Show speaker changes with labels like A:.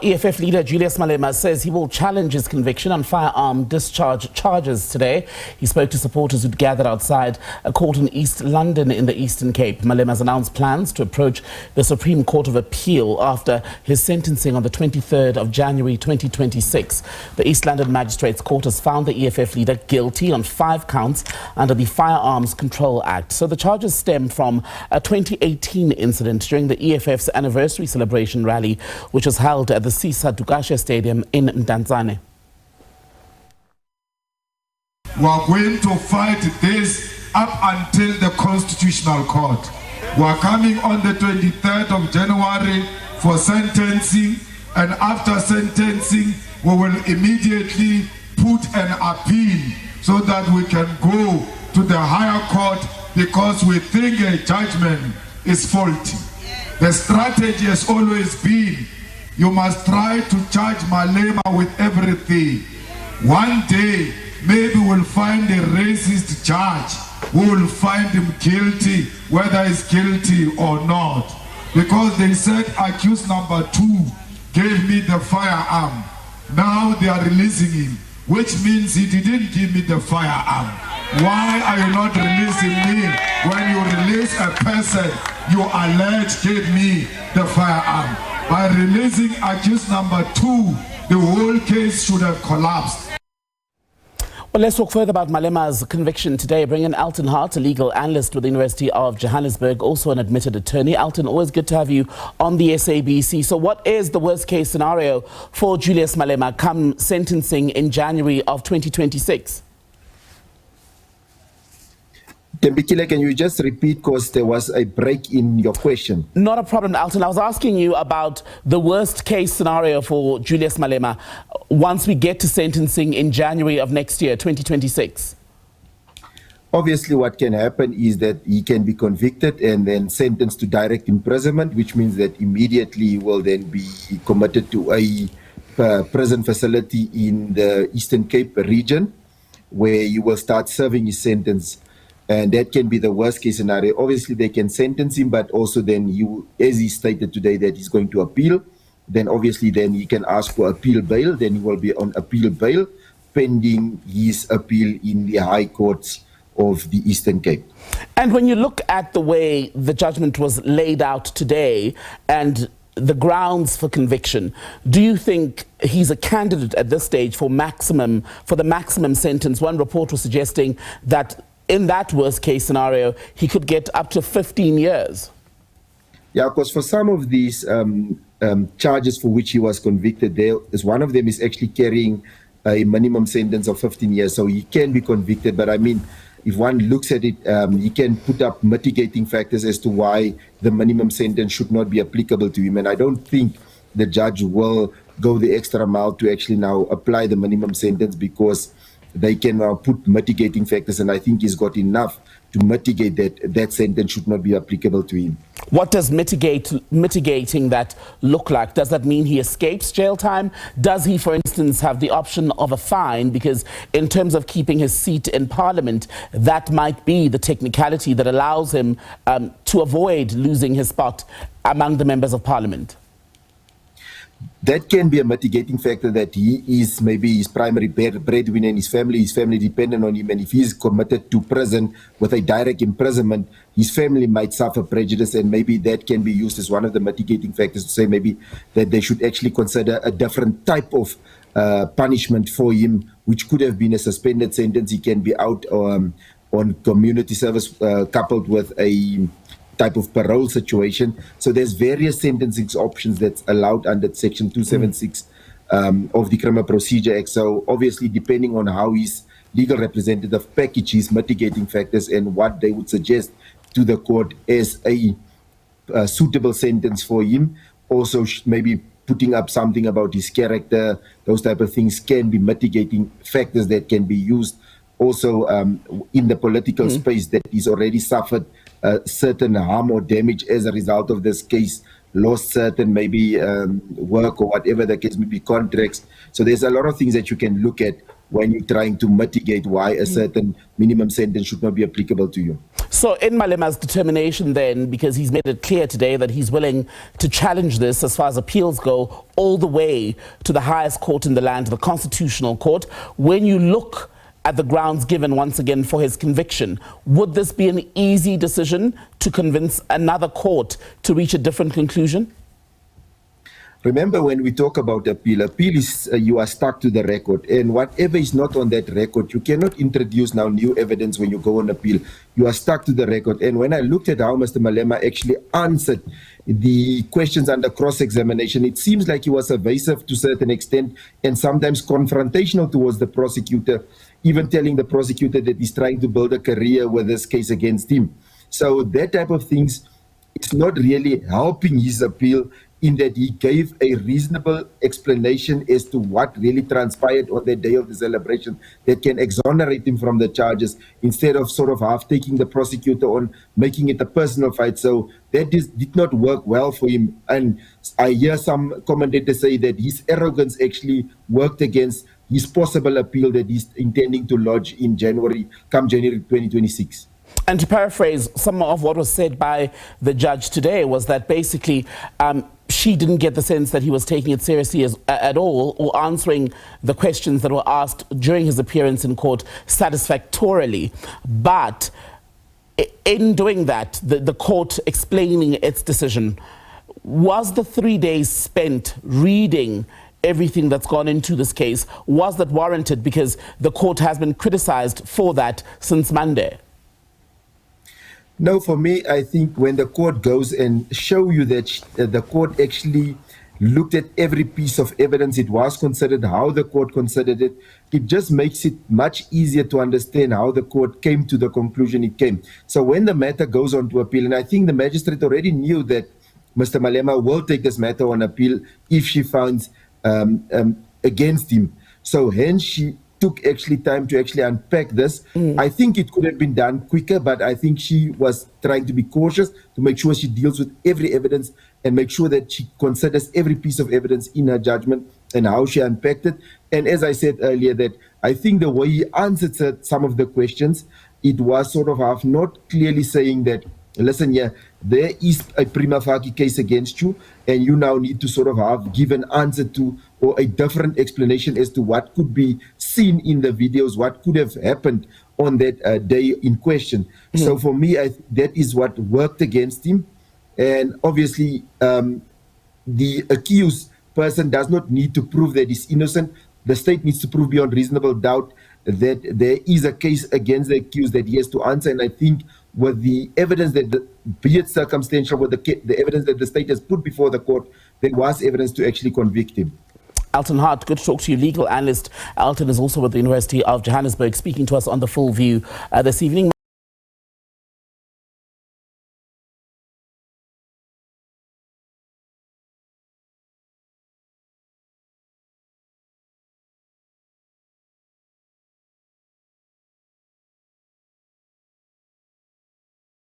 A: EFF leader Julius Malema says he will challenge his conviction on firearm discharge charges today. He spoke to supporters who'd gathered outside a court in East London in the Eastern Cape. Malema has announced plans to approach the Supreme Court of Appeal after his sentencing on the 23rd of January 2026. The East London Magistrates Court has found the EFF leader guilty on 5 counts under the Firearms Control Act. So the charges stem from a 2018 incident during the EFF's anniversary celebration rally, which was held at the Dukashe Stadium in Mdantsane.
B: We are going to fight this up until the Constitutional Court. We are coming on the 23rd of January for sentencing, and after sentencing we will immediately put an appeal so that we can go to the higher court because we think a judgment is faulty. The strategy has always been you must try to charge Malema with everything. One day, maybe we'll find a racist judge who will find him guilty, whether he's guilty or not. Because they said accused number 2 gave me the firearm. Now they are releasing him, which means he didn't give me the firearm. Why are you not releasing me? When you release a person, you allege gave me the firearm. By releasing accused number 2, the whole case should have collapsed.
A: Well, let's talk further about Malema's conviction today. Bring in Elton Hart, a legal analyst with the University of Johannesburg, also an admitted attorney. Elton, always good to have you on the SABC. So what is the worst case scenario for Julius Malema come sentencing in January of 2026?
C: Tembikile, can you just repeat because there was a break in your question?
A: Not a problem, Elton. I was asking you about the worst case scenario for Julius Malema once we get to sentencing in January of next year, 2026.
C: Obviously, what can happen is that he can be convicted and then sentenced to direct imprisonment, which means that immediately he will then be committed to a prison facility in the Eastern Cape region where you will start serving his sentence. And that can be the worst case scenario. Obviously, they can sentence him, but also then as he stated today that he's going to appeal, then obviously then he can ask for appeal bail. Then he will be on appeal bail pending his appeal in the high courts of the Eastern Cape.
A: And when you look at the way the judgment was laid out today and the grounds for conviction, do you think he's a candidate at this stage for the maximum sentence? One report was suggesting that in that worst case scenario, he could get up to 15 years.
C: Yeah, because for some of these charges for which he was convicted, one of them is actually carrying a minimum sentence of 15 years. So he can be convicted. But I mean, if one looks at it, he can put up mitigating factors as to why the minimum sentence should not be applicable to him. And I don't think the judge will go the extra mile to actually now apply the minimum sentence because they can now put mitigating factors, and I think he's got enough to mitigate that sentence should not be applicable to him.
A: What does mitigating that look like? Does that mean he escapes jail time? Does he, for instance, have the option of a fine? Because in terms of keeping his seat in Parliament, that might be the technicality that allows him to avoid losing his spot among the members of Parliament.
C: That can be a mitigating factor, that he is maybe his primary breadwinner in his family dependent on him, and if he's committed to prison with a direct imprisonment, his family might suffer prejudice, and maybe that can be used as one of the mitigating factors to say maybe that they should actually consider a different type of punishment for him, which could have been a suspended sentence. He can be out on community service coupled with a type of parole situation. So there's various sentencing options that's allowed under Section 276 of the Criminal Procedure Act. So obviously, depending on how his legal representative packages mitigating factors and what they would suggest to the court as a suitable sentence for him, also maybe putting up something about his character, those type of things can be mitigating factors that can be used also in the political space, that he's already suffered certain harm or damage as a result of this case, lost certain maybe work or whatever the case may be, contracts. So there's a lot of things that you can look at when you're trying to mitigate why a certain minimum sentence should not be applicable to you.
A: So in Malema's determination then, because he's made it clear today that he's willing to challenge this as far as appeals go, all the way to the highest court in the land, the Constitutional Court, when you look at the grounds given once again for his conviction, would this be an easy decision to convince another court to reach a different conclusion?
C: Remember, when we talk about appeal is you are stuck to the record, and whatever is not on that record, you cannot introduce now new evidence when you go on appeal. You are stuck to the record. And when I looked at how Mr. Malema actually answered the questions under cross-examination, it seems like he was evasive to a certain extent and sometimes confrontational towards the prosecutor, even telling the prosecutor that he's trying to build a career with this case against him. So that type of things, it's not really helping his appeal, in that he gave a reasonable explanation as to what really transpired on the day of the celebration that can exonerate him from the charges, instead of sort of half taking the prosecutor on, making it a personal fight. So that did not work well for him. And I hear some commentators say that his arrogance actually worked against his possible appeal that he's intending to lodge in January 2026.
A: And to paraphrase, some of what was said by the judge today was that basically she didn't get the sense that he was taking it seriously at all, or answering the questions that were asked during his appearance in court satisfactorily. But in doing that, the court explaining its decision, was the 3 days spent reading everything that's gone into this case, was that warranted? Because the court has been criticized for that since Monday.
C: No, for me, I think when the court goes and show you that the court actually looked at every piece of evidence, it was considered, how the court considered it, it just makes it much easier to understand how the court came to the conclusion it came. So when the matter goes on to appeal, and I think the magistrate already knew that Mr. Malema will take this matter on appeal if she finds against him. So hence she took actually time to actually unpack this. I think it could have been done quicker, but I think she was trying to be cautious to make sure she deals with every evidence and make sure that she considers every piece of evidence in her judgment and how she unpacked it. And as I said earlier, that I think the way he answered some of the questions, it was sort of half not clearly saying that, listen, yeah, there is a prima facie case against you, and you now need to sort of have give an answer to, or a different explanation as to what could be seen in the videos, what could have happened on that day in question. So for me, that is what worked against him. And obviously, the accused person does not need to prove that he's innocent. The state needs to prove beyond reasonable doubt that there is a case against the accused that he has to answer. And I think with the evidence that, be it circumstantial, with the evidence that the state has put before the court, there was evidence to actually convict him.
A: Elton Hart, good to talk to you, legal analyst. Elton is also with the University of Johannesburg, speaking to us on The Full View this evening.